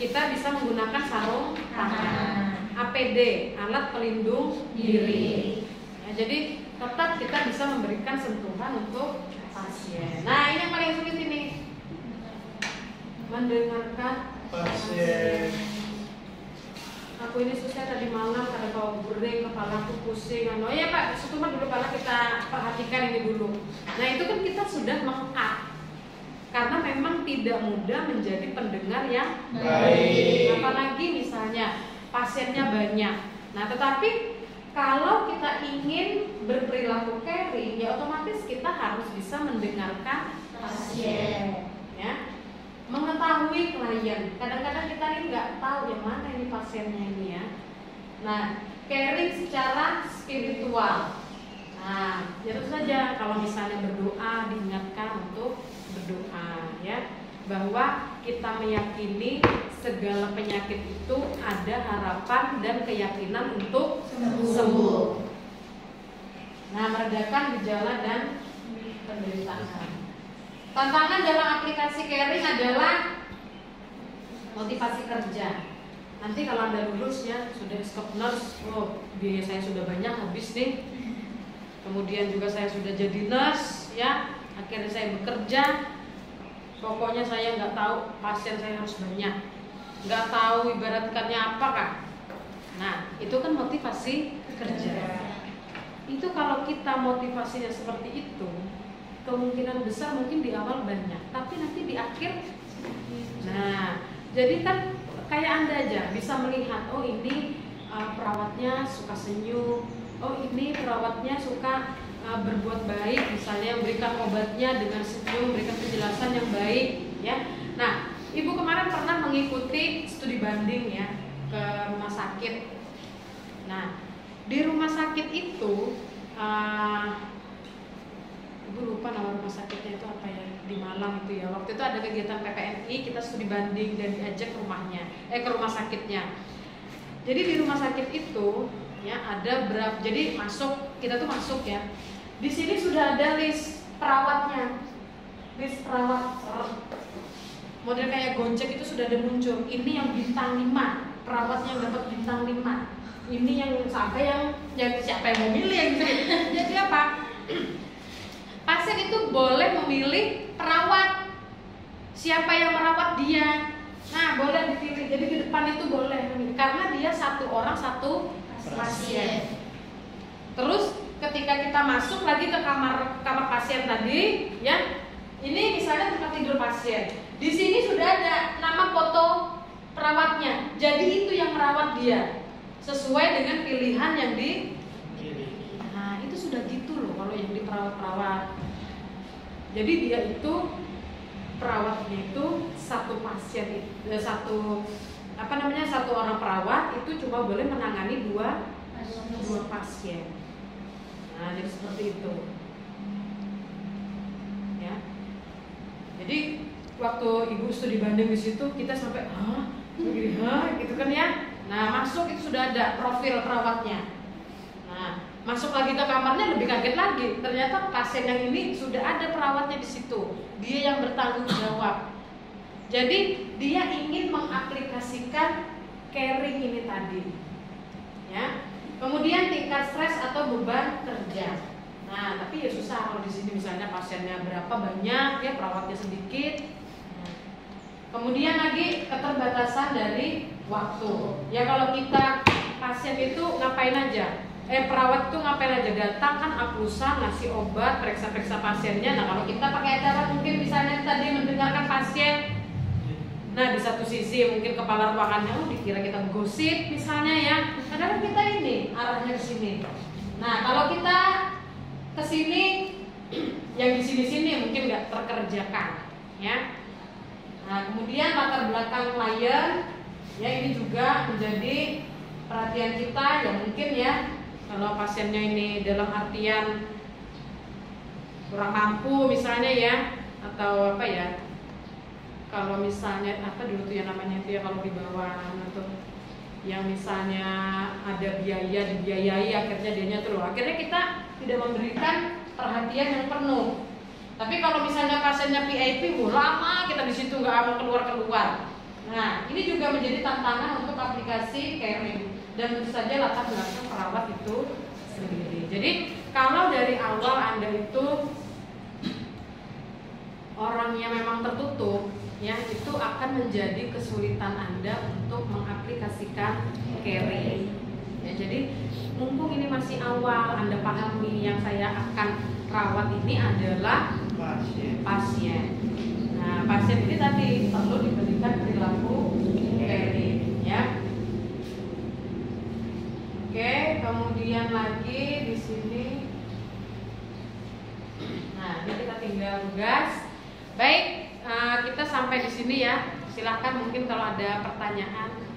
kita bisa menggunakan sarung tangan, APD, alat pelindung diri. Ya, jadi tetap kita bisa memberikan sentuhan untuk pasien. Nah ini yang paling sulit ini, mendengarkan pasien. Aku ini susah tadi malam karena bau bering, kepala aku pusing. Oh ya Pak, itu mah dulu kalau kita perhatikan ini dulu. Nah itu kan kita sudah meng-up karena memang tidak mudah menjadi pendengar yang baik. Apalagi misalnya pasiennya banyak. Nah tetapi kalau kita ingin berperilaku caring, ya otomatis kita harus bisa mendengarkan pasien. Ya. Mengetahui klien. Kadang-kadang kita ini nggak tahu yang mana ini pasiennya ini ya. Nah, caring secara spiritual. Nah, tentu saja kalau misalnya berdoa diingatkan untuk berdoa ya, bahwa kita meyakini segala penyakit itu ada harapan dan keyakinan untuk sembuh. Nah, meredakan gejala dan penderitaan. Tantangan dalam aplikasi caring adalah motivasi kerja. Nanti kalau Anda lulus ya sudah skop nurse, oh biaya saya sudah banyak habis nih. Kemudian juga saya sudah jadi nurse ya, akhirnya saya bekerja. Pokoknya saya nggak tahu pasien saya harus banyak, nggak tahu ibaratkannya apa kan. Nah itu kan motivasi kerja. Itu kalau kita motivasinya seperti itu, kemungkinan besar mungkin di awal banyak, tapi nanti di akhir. Nah, jadi kan kayak Anda aja bisa melihat, oh ini perawatnya suka senyum, oh ini perawatnya suka berbuat baik, misalnya memberikan obatnya dengan senyum, memberikan penjelasan yang baik, ya. Nah, Ibu kemarin pernah mengikuti studi banding ya ke rumah sakit. Nah, di rumah sakit itu Ibu lupa nama rumah sakitnya itu apa ya, di Malang itu ya. Waktu itu ada kegiatan PPNI, kita studi banding dan diajak ke rumahnya, ke rumah sakitnya. Jadi di rumah sakit itu ya ada berapa, jadi kita tuh masuk ya. Di sini sudah ada list perawatnya, list perawat. Model kayak Gojek itu sudah ada muncul. Ini yang bintang 5, perawatnya yang dapat bintang 5. Ini yang sampai yang siapa yang mau milih yang gitu. Jadi apa? Pasien itu boleh memilih perawat, siapa yang merawat dia. Nah boleh dipilih, jadi di depan itu boleh memilih, karena dia satu orang satu pasien. Terus ketika kita masuk lagi ke kamar pasien tadi, ya ini misalnya tempat tidur pasien, di sini sudah ada nama foto perawatnya, jadi itu yang merawat dia sesuai dengan pilihan yang di. Nah itu sudah gitu loh kalau yang di perawat-perawat. Jadi dia itu perawatnya itu satu pasien, satu orang perawat itu cuma boleh menangani dua pasien. Nah jadi seperti itu. Ya. Jadi waktu Ibu studi banding di situ kita sampai gitu kan ya. Nah masuk itu sudah ada profil perawatnya. Nah masuk lagi ke kamarnya lebih kaget lagi. Ternyata pasien yang ini sudah ada perawatnya di situ. Dia yang bertanggung jawab. Jadi dia ingin mengaplikasikan caring ini tadi. Ya. Kemudian tingkat stres atau beban kerja. Nah, tapi ya susah kalau di sini misalnya pasiennya berapa banyak, ya perawatnya sedikit. Kemudian lagi keterbatasan dari waktu. Ya kalau kita pasien itu ngapain aja? Perawat itu ngapain aja, datang kan aplusan, ngasih obat, periksa-periksa pasiennya. Nah kalau kita pakai acara mungkin misalnya tadi mendengarkan pasien. Nah di satu sisi mungkin kepala ruangannya dikira kita gosip misalnya ya. Kadang-kadang kita ini arahnya ke sini. Nah kalau kita ke sini yang di sini-sini mungkin nggak terkerjakan, ya. Nah, kemudian latar belakang klien, ya ini juga menjadi perhatian kita, ya mungkin ya kalau pasiennya ini dalam artian kurang mampu misalnya ya, atau apa ya, kalau misalnya apa dulu tuh yang namanya itu ya kalau di bawah tuh yang misalnya ada biaya dibiayai akhirnya dianya tuh loh, akhirnya kita tidak memberikan perhatian yang penuh. Tapi kalau misalnya pasiennya VIP, lama kita di situ nggak mau keluar. Nah, ini juga menjadi tantangan untuk aplikasi caring dan tentu saja latar belakang perawat itu sendiri. Jadi kalau dari awal Anda itu orangnya memang tertutup, ya itu akan menjadi kesulitan Anda untuk mengaplikasikan caring. Ya, jadi mumpung ini masih awal, Anda pahami yang saya akan rawat ini adalah pasien. Nah, pasien ini tadi perlu diberikan perilaku caring, ya. Oke, kemudian lagi di sini. Nah, ini kita tinggal tugas. Baik, kita sampai di sini ya. Silahkan mungkin kalau ada pertanyaan.